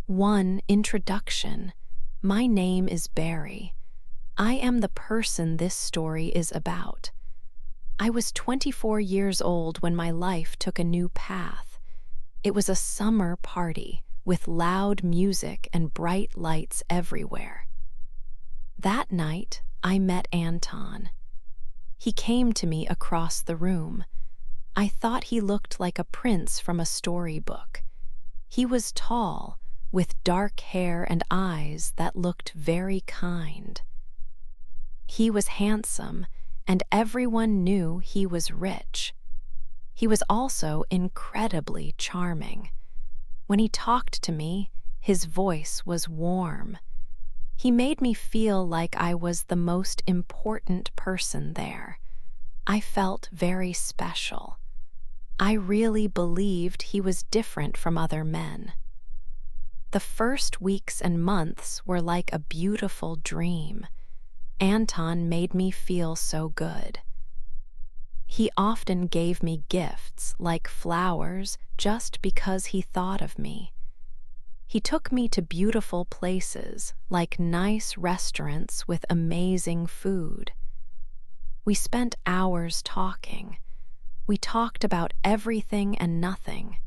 1. Introduction. My name is Barry. I am the person this story is about. I was 24 years old when my life took a new path. It was a summer party with loud music and bright lights everywhere. That night, I met Anton. He came to me across the room. I thought he looked like a prince from a storybook. He was tall, with dark hair and eyes that looked very kind. He was handsome, and everyone knew he was rich. He was also incredibly charming. When he talked to me, his voice was warm. He made me feel like I was the most important person there. I felt very special. I really believed he was different from other men. The first weeks and months were like a beautiful dream. Anton made me feel so good. He often gave me gifts like flowers just because he thought of me. He took me to beautiful places like nice restaurants with amazing food. We spent hours talking. We talked about everything and nothing.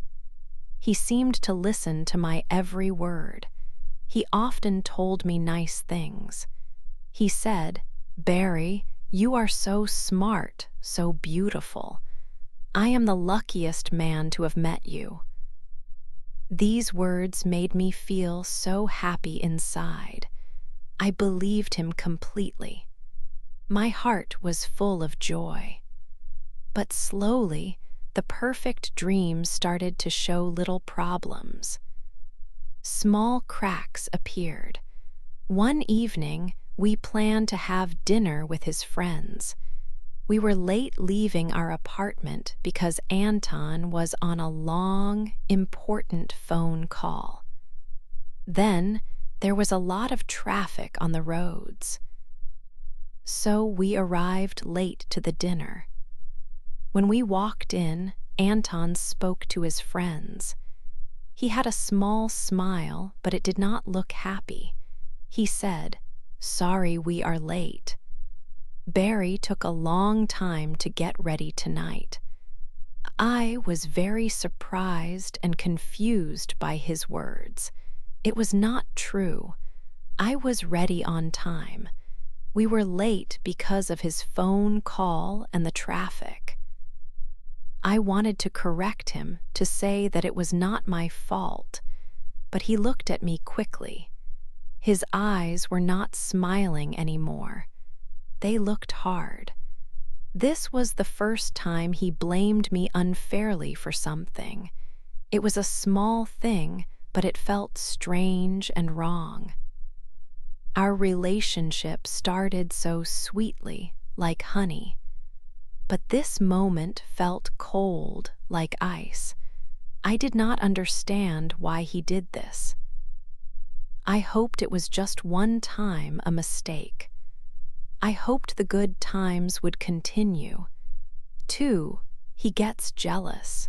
He seemed to listen to my every word. He often told me nice things. He said, "Barry, you are so smart, so beautiful. I am the luckiest man to have met you." These words made me feel so happy inside. I believed him completely. My heart was full of joy. But slowly, the perfect dream started to show little problems. Small cracks appeared. One evening, we planned to have dinner with his friends. We were late leaving our apartment because Anton was on a long, important phone call. Then, there was a lot of traffic on the roads. So we arrived late to the dinner. When we walked in, Anton spoke to his friends. He had a small smile, but it did not look happy. He said, "Sorry we are late. Barry took a long time to get ready tonight." I was very surprised and confused by his words. It was not true. I was ready on time. We were late because of his phone call and the traffic. I wanted to correct him, to say that it was not my fault, but he looked at me quickly. His eyes were not smiling anymore. They looked hard. This was the first time he blamed me unfairly for something. It was a small thing, but it felt strange and wrong. Our relationship started so sweetly, like honey. But this moment felt cold, like ice. I did not understand why he did this. I hoped it was just one time a mistake. I hoped the good times would continue. 2. He gets jealous.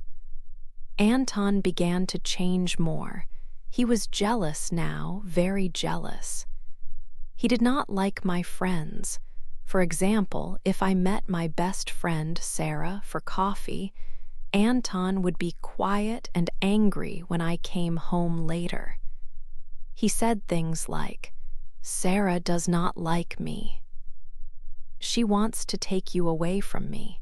Anton began to change more. He was jealous now, very jealous. He did not like my friends. For example, if I met my best friend, Sarah, for coffee, Anton would be quiet and angry when I came home later. He said things like, "Sarah does not like me. She wants to take you away from me."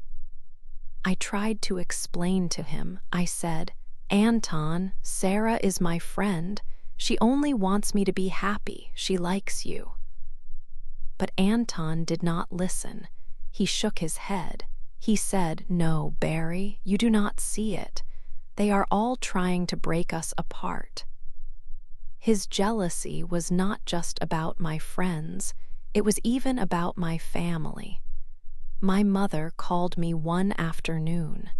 I tried to explain to him. I said, "Anton, Sarah is my friend. She only wants me to be happy. She likes you." But Anton did not listen. He shook his head. He said, "No, Barry, you do not see it. They are all trying to break us apart." His jealousy was not just about my friends. It was even about my family. My mother called me one afternoon.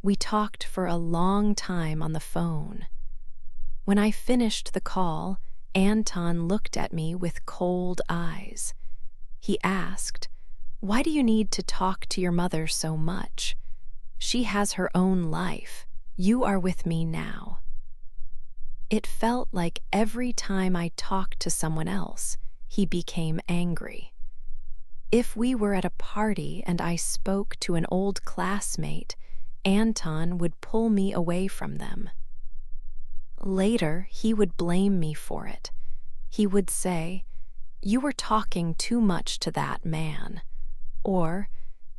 We talked for a long time on the phone. When I finished the call, Anton looked at me with cold eyes. He asked, "Why do you need to talk to your mother so much? She has her own life. You are with me now." It felt like every time I talked to someone else, he became angry. If we were at a party and I spoke to an old classmate, Anton would pull me away from them. Later, he would blame me for it. He would say, "You were talking too much to that man," or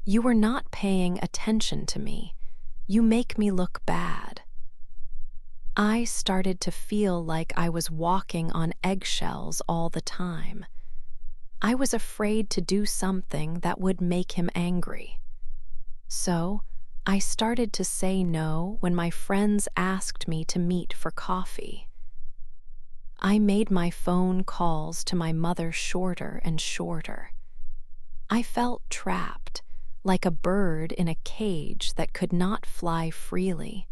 "You were not paying attention to me. You make me look bad." I started to feel like I was walking on eggshells all the time. I was afraid to do something that would make him angry. So, I started to say no when my friends asked me to meet for coffee. I made my phone calls to my mother shorter and shorter. I felt trapped, like a bird in a cage that could not fly freely.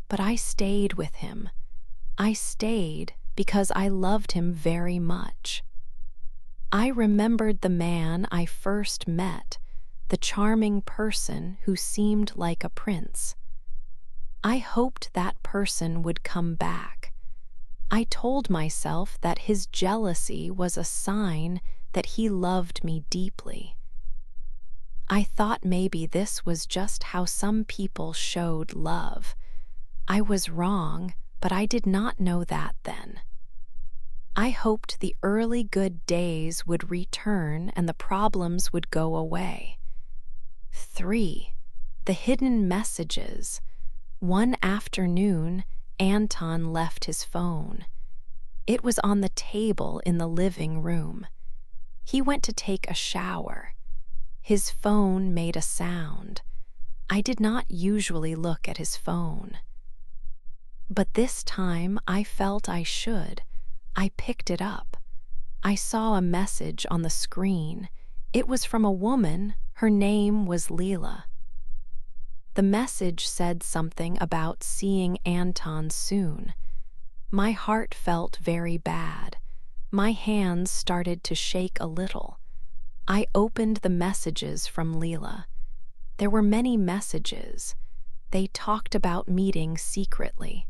But I stayed with him. I stayed because I loved him very much. I remembered the man I first met, the charming person who seemed like a prince. I hoped that person would come back. I told myself that his jealousy was a sign that he loved me deeply. I thought maybe this was just how some people showed love. I was wrong, but I did not know that then. I hoped the early good days would return and the problems would go away. 3. The hidden messages. One afternoon, Anton left his phone. It was on the table in the living room. He went to take a shower. His phone made a sound. I did not usually look at his phone. But this time I felt I should. I picked it up. I saw a message on the screen. It was from a woman. Her name was Leela. The message said something about seeing Anton soon. My heart felt very bad. My hands started to shake a little. I opened the messages from Leela. There were many messages. They talked about meeting secretly.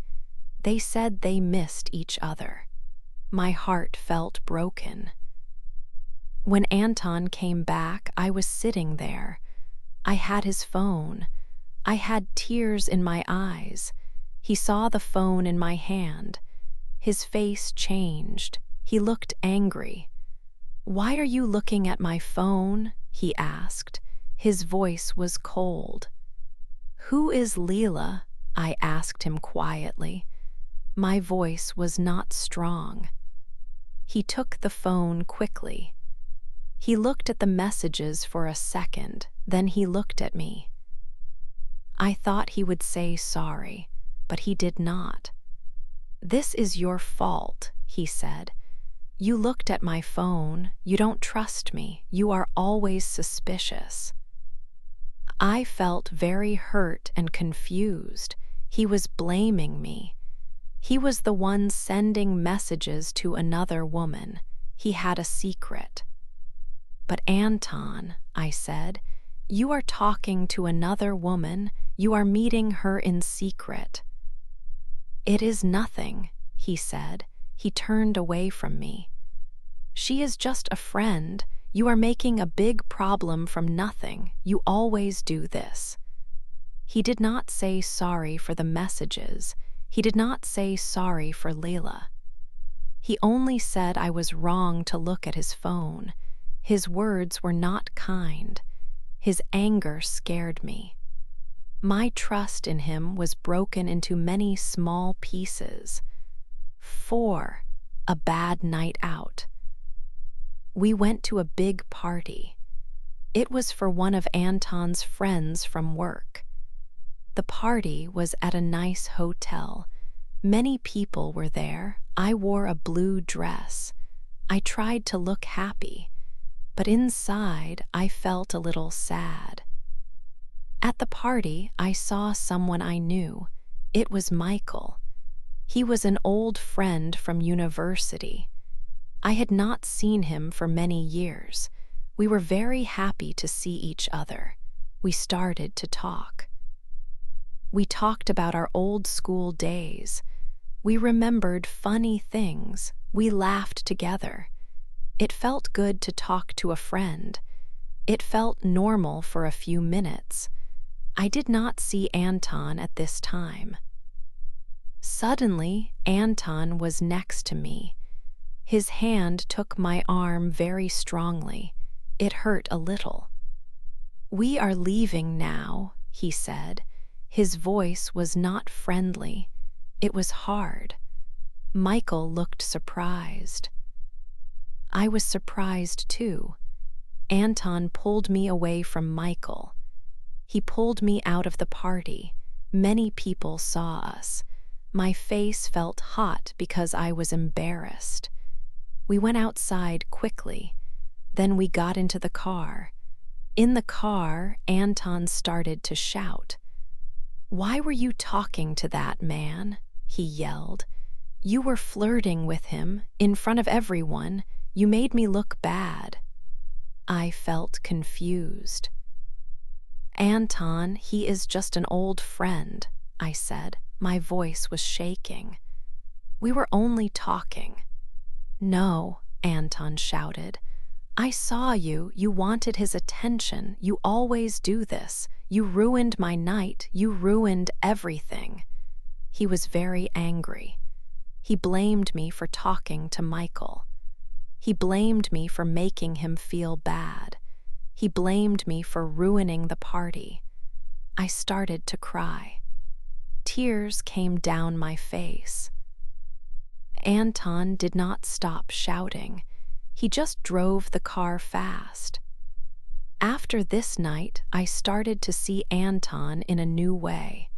They said they missed each other. My heart felt broken. When Anton came back, I was sitting there. I had his phone. I had tears in my eyes. He saw the phone in my hand. His face changed. He looked angry. "Why are you looking at my phone?" he asked. His voice was cold. "Who is Leela?" I asked him quietly. My voice was not strong. He took the phone quickly. He looked at the messages for a second, then he looked at me. I thought he would say sorry, but he did not. "This is your fault," he said. "You looked at my phone. You don't trust me. You are always suspicious." I felt very hurt and confused. He was blaming me. He was the one sending messages to another woman. He had a secret. "But Anton," I said, "you are talking to another woman. You are meeting her in secret." "It is nothing," he said. He turned away from me. "She is just a friend. You are making a big problem from nothing. You always do this." He did not say sorry for the messages. He did not say sorry for Leela. He only said I was wrong to look at his phone. His words were not kind. His anger scared me. My trust in him was broken into many small pieces. 4. A bad night out. We went to a big party. It was for one of Anton's friends from work. The party was at a nice hotel. Many people were there. I wore a blue dress. I tried to look happy, but inside I felt a little sad. At the party, I saw someone I knew. It was Michael. He was an old friend from university. I had not seen him for many years. We were very happy to see each other. We started to talk. We talked about our old school days. We remembered funny things. We laughed together. It felt good to talk to a friend. It felt normal for a few minutes. I did not see Anton at this time. Suddenly, Anton was next to me. His hand took my arm very strongly. It hurt a little. "We are leaving now," he said. His voice was not friendly. It was hard. Michael looked surprised. I was surprised too. Anton pulled me away from Michael. He pulled me out of the party. Many people saw us. My face felt hot because I was embarrassed. We went outside quickly. Then we got into the car. In the car, Anton started to shout. "Why were you talking to that man?" he yelled. "You were flirting with him in front of everyone. You made me look bad." I felt confused. "Anton, he is just an old friend," I said. My voice was shaking. "We were only talking." "No," Anton shouted. "I saw you. You wanted his attention. You always do this. You ruined my night. You ruined everything." He was very angry. He blamed me for talking to Michael. He blamed me for making him feel bad. He blamed me for ruining the party. I started to cry. Tears came down my face. Anton did not stop shouting. He just drove the car fast. After this night, I started to see Anton in a new way.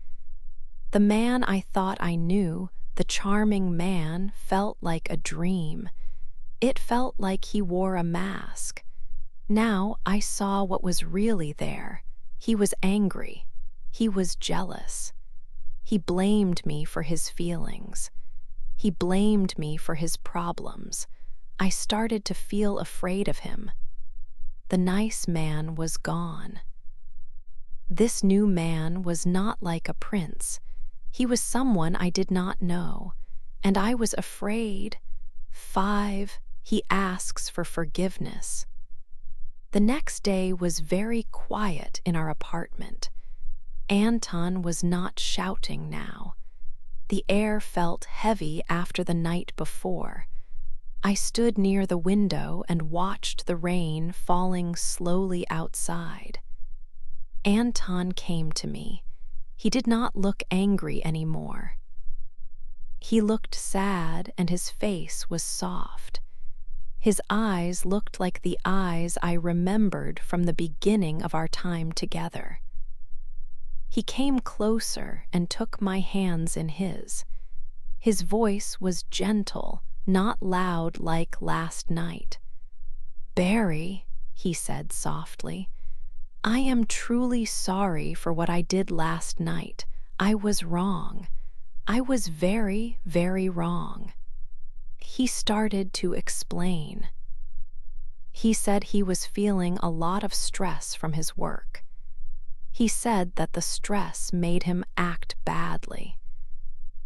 The man I thought I knew, the charming man, felt like a dream. It felt like he wore a mask. Now I saw what was really there. He was angry. He was jealous. He blamed me for his feelings. He blamed me for his problems. I started to feel afraid of him. The nice man was gone. This new man was not like a prince. He was someone I did not know, and I was afraid. 5, he asks for forgiveness. The next day was very quiet in our apartment. Anton was not shouting now. The air felt heavy after the night before. I stood near the window and watched the rain falling slowly outside. Anton came to me. He did not look angry anymore. He looked sad and his face was soft. His eyes looked like the eyes I remembered from the beginning of our time together. He came closer and took my hands in his. His voice was gentle, not loud like last night. "Barry," he said softly, "I am truly sorry for what I did last night. I was wrong. I was very, very wrong." He started to explain. He said he was feeling a lot of stress from his work. He said that the stress made him act badly.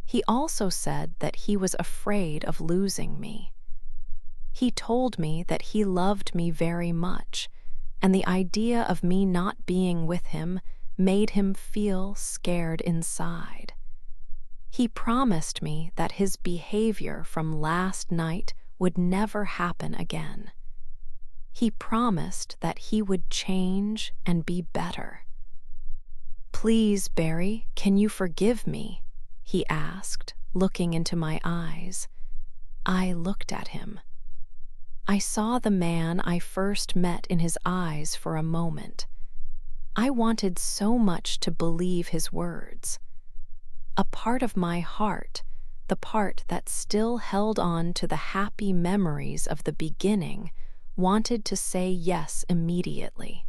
He also said that he was afraid of losing me. He told me that he loved me very much, and the idea of me not being with him made him feel scared inside. He promised me that his behavior from last night would never happen again. He promised that he would change and be better. "Please, Barry, can you forgive me?" he asked, looking into my eyes. I looked at him. I saw the man I first met in his eyes for a moment. I wanted so much to believe his words. A part of my heart, the part that still held on to the happy memories of the beginning, wanted to say yes immediately.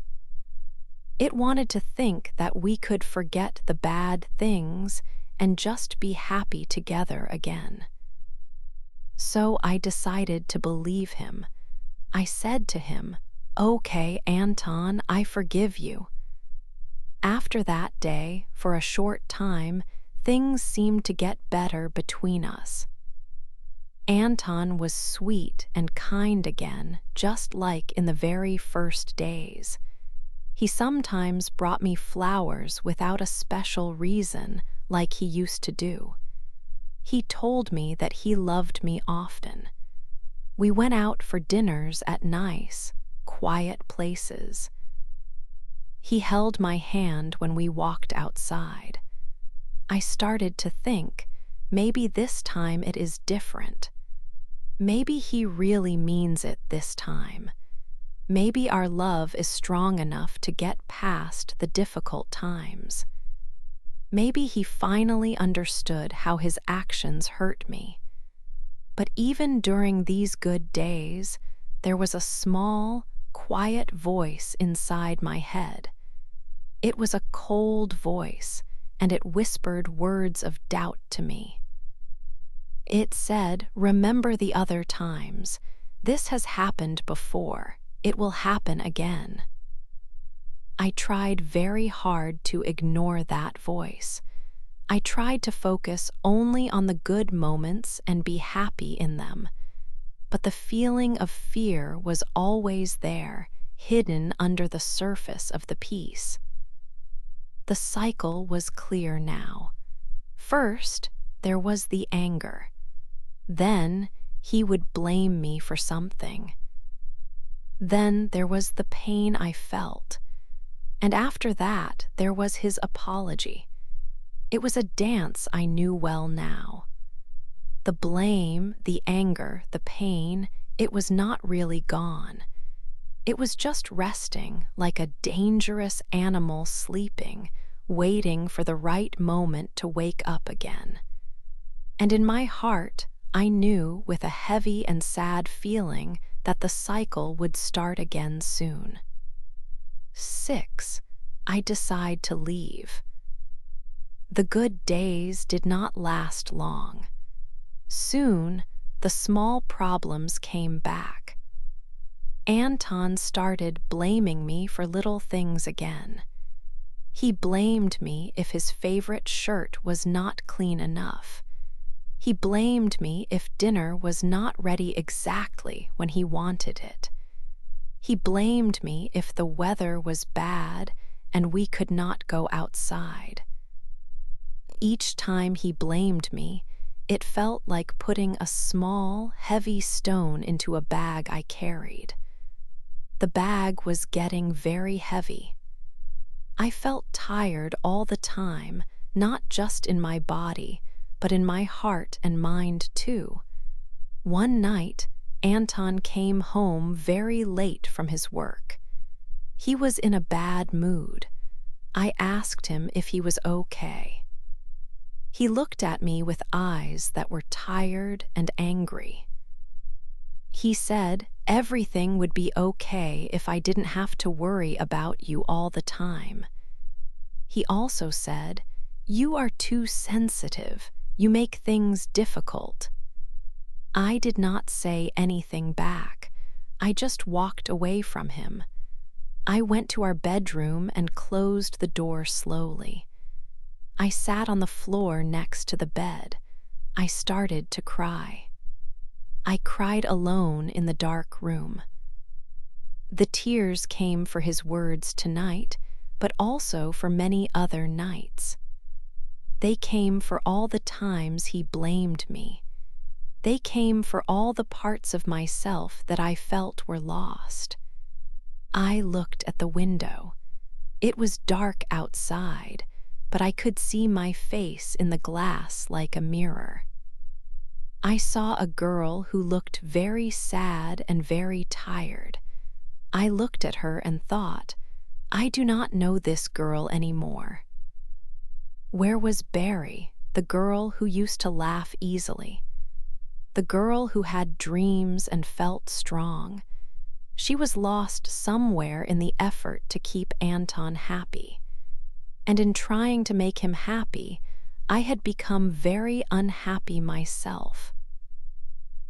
It wanted to think that we could forget the bad things and just be happy together again. So I decided to believe him. I said to him, "Okay, Anton, I forgive you." After that day, for a short time, things seemed to get better between us. Anton was sweet and kind again, just like in the very first days. He sometimes brought me flowers without a special reason, like he used to do. He told me that he loved me often. We went out for dinners at nice, quiet places. He held my hand when we walked outside. I started to think, maybe this time it is different. Maybe he really means it this time. Maybe our love is strong enough to get past the difficult times. Maybe he finally understood how his actions hurt me. But even during these good days, there was a small, quiet voice inside my head. It was a cold voice, and it whispered words of doubt to me. It said, "Remember the other times. This has happened before. It will happen again." I tried very hard to ignore that voice. I tried to focus only on the good moments and be happy in them. But the feeling of fear was always there, hidden under the surface of the peace. The cycle was clear now. First, there was the anger. Then, he would blame me for something. Then there was the pain I felt. And after that, there was his apology. It was a dance I knew well now. The blame, the anger, the pain, it was not really gone. It was just resting like a dangerous animal sleeping, waiting for the right moment to wake up again. And in my heart, I knew with a heavy and sad feeling that the cycle would start again soon. 6. I decide to leave. The good days did not last long. Soon, the small problems came back. Anton started blaming me for little things again. He blamed me if his favorite shirt was not clean enough. He blamed me if dinner was not ready exactly when he wanted it. He blamed me if the weather was bad and we could not go outside. Each time he blamed me, it felt like putting a small, heavy stone into a bag I carried. The bag was getting very heavy. I felt tired all the time, not just in my body, but in my heart and mind too. One night, Anton came home very late from his work. He was in a bad mood. I asked him if he was okay. He looked at me with eyes that were tired and angry. He said everything would be okay if I didn't have to worry about you all the time. He also said, "You are too sensitive. You make things difficult." I did not say anything back. I just walked away from him. I went to our bedroom and closed the door slowly. I sat on the floor next to the bed. I started to cry. I cried alone in the dark room. The tears came for his words tonight, but also for many other nights. They came for all the times he blamed me. They came for all the parts of myself that I felt were lost. I looked at the window. It was dark outside, but I could see my face in the glass like a mirror. I saw a girl who looked very sad and very tired. I looked at her and thought, I do not know this girl anymore. Where was Barry, the girl who used to laugh easily? The girl who had dreams and felt strong? She was lost somewhere in the effort to keep Anton happy. And in trying to make him happy, I had become very unhappy myself.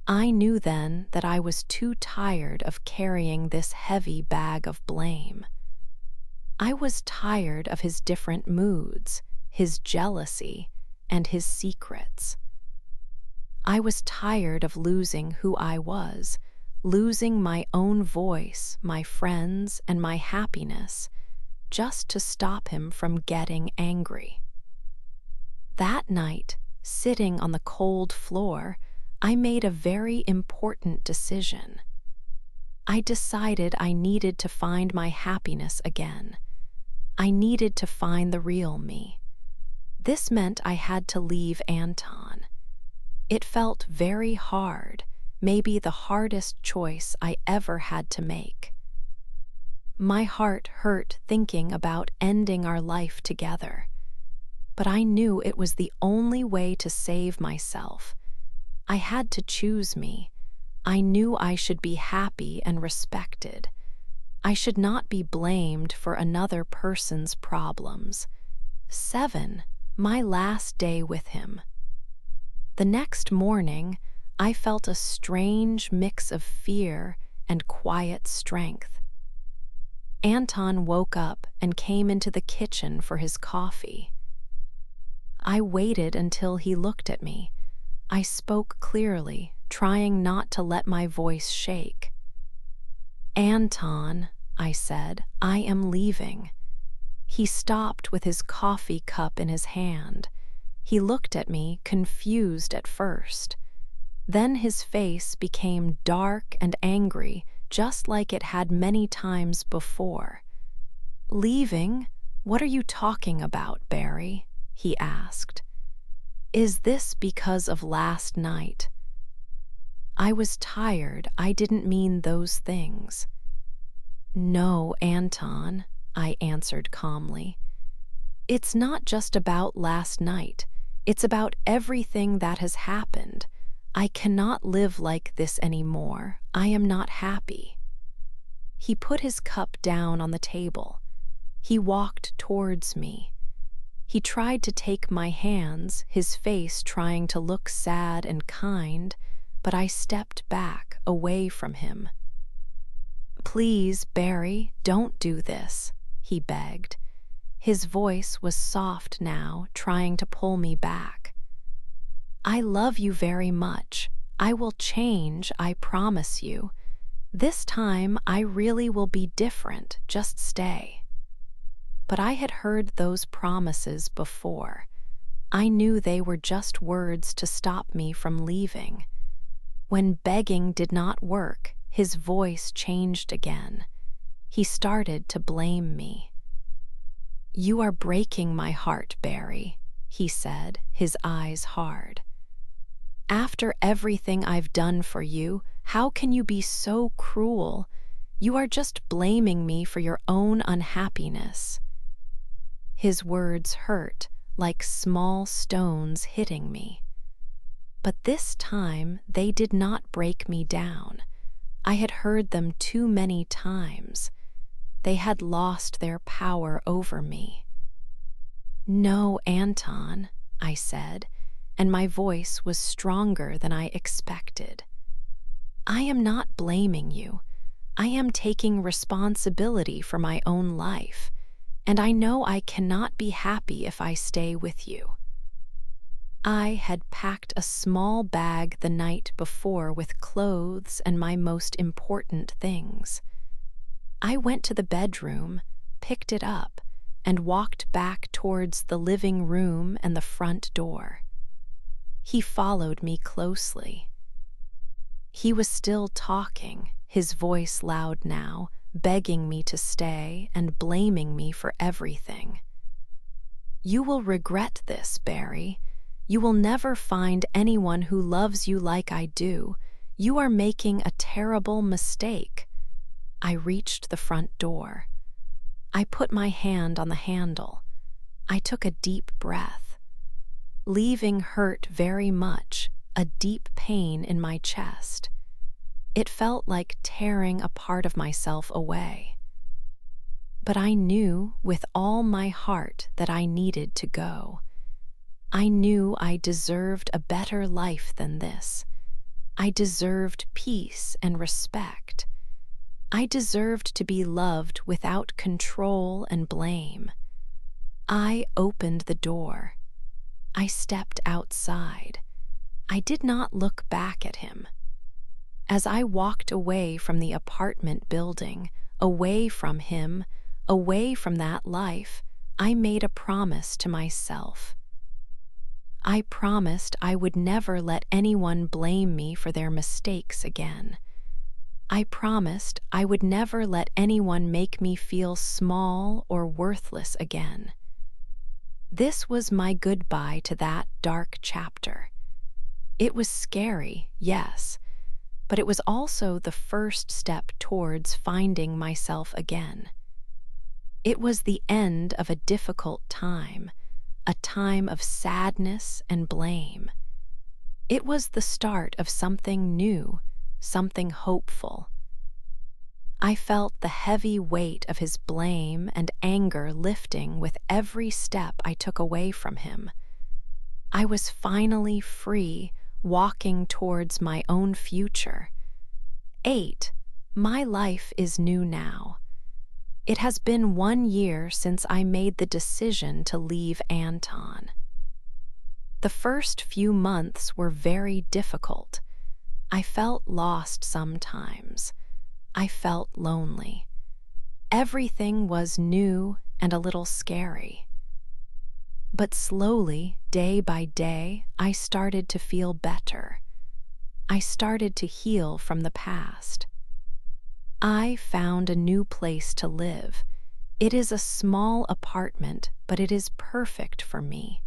I knew then that I was too tired of carrying this heavy bag of blame. I was tired of his different moods, his jealousy, and his secrets. I was tired of losing who I was, losing my own voice, my friends, and my happiness, just to stop him from getting angry. That night, sitting on the cold floor, I made a very important decision. I decided I needed to find my happiness again. I needed to find the real me. This meant I had to leave Anton. It felt very hard, maybe the hardest choice I ever had to make. My heart hurt thinking about ending our life together, but I knew it was the only way to save myself. I had to choose me. I knew I should be happy and respected. I should not be blamed for another person's problems. 7. My last day with him. The next morning, I felt a strange mix of fear and quiet strength. Anton woke up and came into the kitchen for his coffee. I waited until he looked at me. I spoke clearly, trying not to let my voice shake. "Anton," I said, "I am leaving." He stopped with his coffee cup in his hand. He looked at me, confused at first. Then his face became dark and angry, just like it had many times before. "Leaving? What are you talking about, Barry?" he asked. "Is this because of last night?" I was tired. I didn't mean those things. "No, Anton," I answered calmly. "It's not just about last night. It's about everything that has happened. I cannot live like this anymore. I am not happy." He put his cup down on the table. He walked towards me. He tried to take my hands, his face trying to look sad and kind, but I stepped back, away from him. "Please, Barry, don't do this," he begged. His voice was soft now, trying to pull me back. "I love you very much. I will change, I promise you. This time I really will be different, just stay." But I had heard those promises before. I knew they were just words to stop me from leaving. When begging did not work, his voice changed again. He started to blame me. "You are breaking my heart, Barry," he said, his eyes hard. "After everything I've done for you, how can you be so cruel? You are just blaming me for your own unhappiness." His words hurt, like small stones hitting me. But this time they did not break me down. I had heard them too many times. They had lost their power over me. "No, Anton," I said, and my voice was stronger than I expected. "I am not blaming you. I am taking responsibility for my own life, and I know I cannot be happy if I stay with you." I had packed a small bag the night before with clothes and my most important things. I went to the bedroom, picked it up, and walked back towards the living room and the front door. He followed me closely. He was still talking, his voice loud now, begging me to stay and blaming me for everything. "You will regret this, Barry. You will never find anyone who loves you like I do. You are making a terrible mistake." I reached the front door. I put my hand on the handle. I took a deep breath. Leaving hurt very much, a deep pain in my chest. It felt like tearing a part of myself away. But I knew with all my heart that I needed to go. I knew I deserved a better life than this. I deserved peace and respect. I deserved to be loved without control and blame. I opened the door. I stepped outside. I did not look back at him. As I walked away from the apartment building, away from him, away from that life, I made a promise to myself. I promised I would never let anyone blame me for their mistakes again. I promised I would never let anyone make me feel small or worthless again. This was my goodbye to that dark chapter. It was scary, yes, but it was also the first step towards finding myself again. It was the end of a difficult time, a time of sadness and blame. It was the start of something new, something hopeful. I felt the heavy weight of his blame and anger lifting with every step I took away from him. I was finally free, walking towards my own future. 8. My life is new now. It has been 1 year since I made the decision to leave Anton. The first few months were very difficult. I felt lost sometimes. I felt lonely. Everything was new and a little scary. But slowly, day by day, I started to feel better. I started to heal from the past. I found a new place to live. It is a small apartment, but it is perfect for me.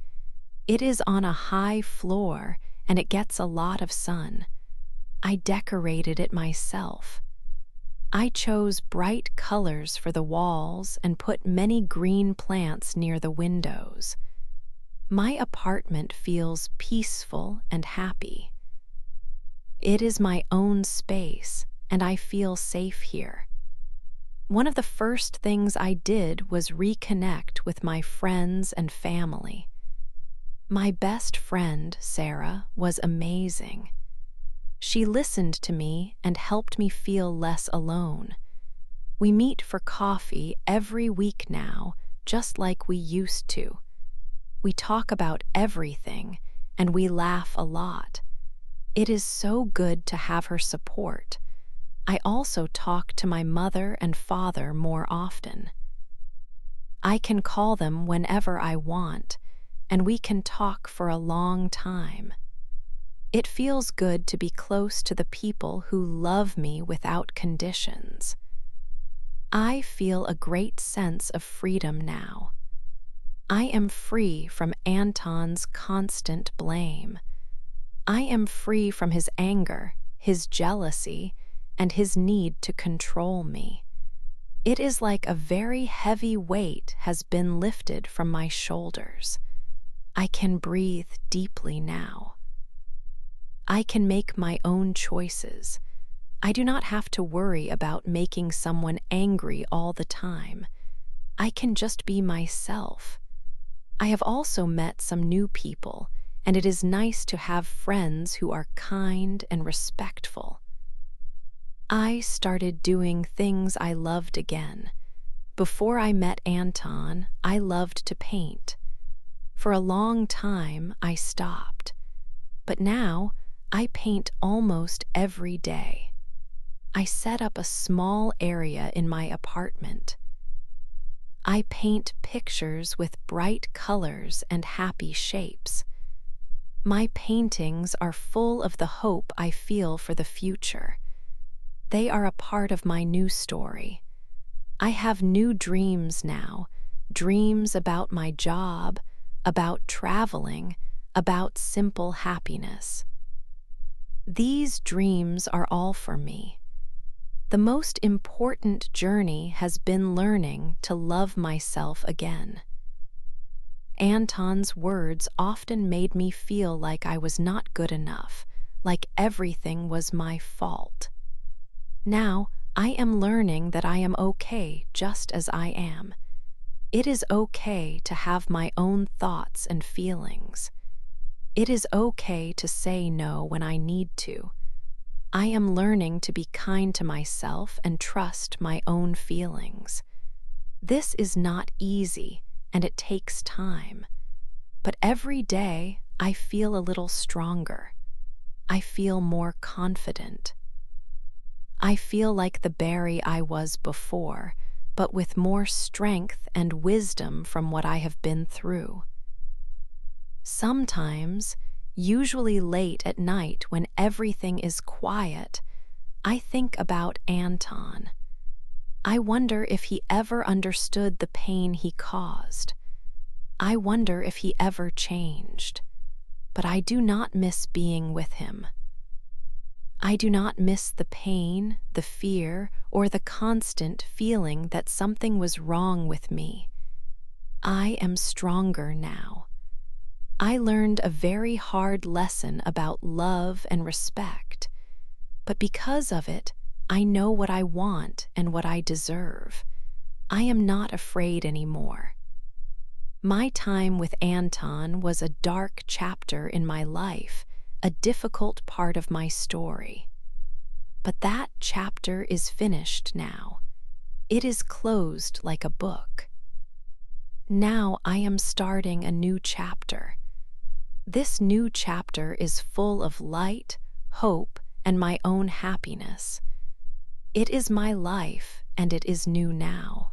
It is on a high floor, and it gets a lot of sun. I decorated it myself. I chose bright colors for the walls and put many green plants near the windows. My apartment feels peaceful and happy. It is my own space, and I feel safe here. One of the first things I did was reconnect with my friends and family. My best friend, Sarah, was amazing. She listened to me and helped me feel less alone. We meet for coffee every week now, just like we used to. We talk about everything, and we laugh a lot. It is so good to have her support. I also talk to my mother and father more often. I can call them whenever I want, and we can talk for a long time. It feels good to be close to the people who love me without conditions. I feel a great sense of freedom now. I am free from Anton's constant blame. I am free from his anger, his jealousy, and his need to control me. It is like a very heavy weight has been lifted from my shoulders. I can breathe deeply now. I can make my own choices. I do not have to worry about making someone angry all the time. I can just be myself. I have also met some new people, and it is nice to have friends who are kind and respectful. I started doing things I loved again. Before I met Anton, I loved to paint. For a long time, I stopped. But now, I paint almost every day. I set up a small area in my apartment. I paint pictures with bright colors and happy shapes. My paintings are full of the hope I feel for the future. They are a part of my new story. I have new dreams now, dreams about my job, about traveling, about simple happiness. These dreams are all for me. The most important journey has been learning to love myself again. Anton's words often made me feel like I was not good enough, like everything was my fault. Now, I am learning that I am okay just as I am. It is okay to have my own thoughts and feelings. It is okay to say no when I need to. I am learning to be kind to myself and trust my own feelings. This is not easy, and it takes time. But every day, I feel a little stronger. I feel more confident. I feel like the Barry I was before, but with more strength and wisdom from what I have been through. Sometimes, usually late at night when everything is quiet, I think about Anton. I wonder if he ever understood the pain he caused. I wonder if he ever changed. But I do not miss being with him. I do not miss the pain, the fear, or the constant feeling that something was wrong with me. I am stronger now. I learned a very hard lesson about love and respect, but because of it, I know what I want and what I deserve. I am not afraid anymore. My time with Anton was a dark chapter in my life, a difficult part of my story. But that chapter is finished now. It is closed like a book. Now I am starting a new chapter. This new chapter is full of light, hope, and my own happiness. It is my life, and it is new now.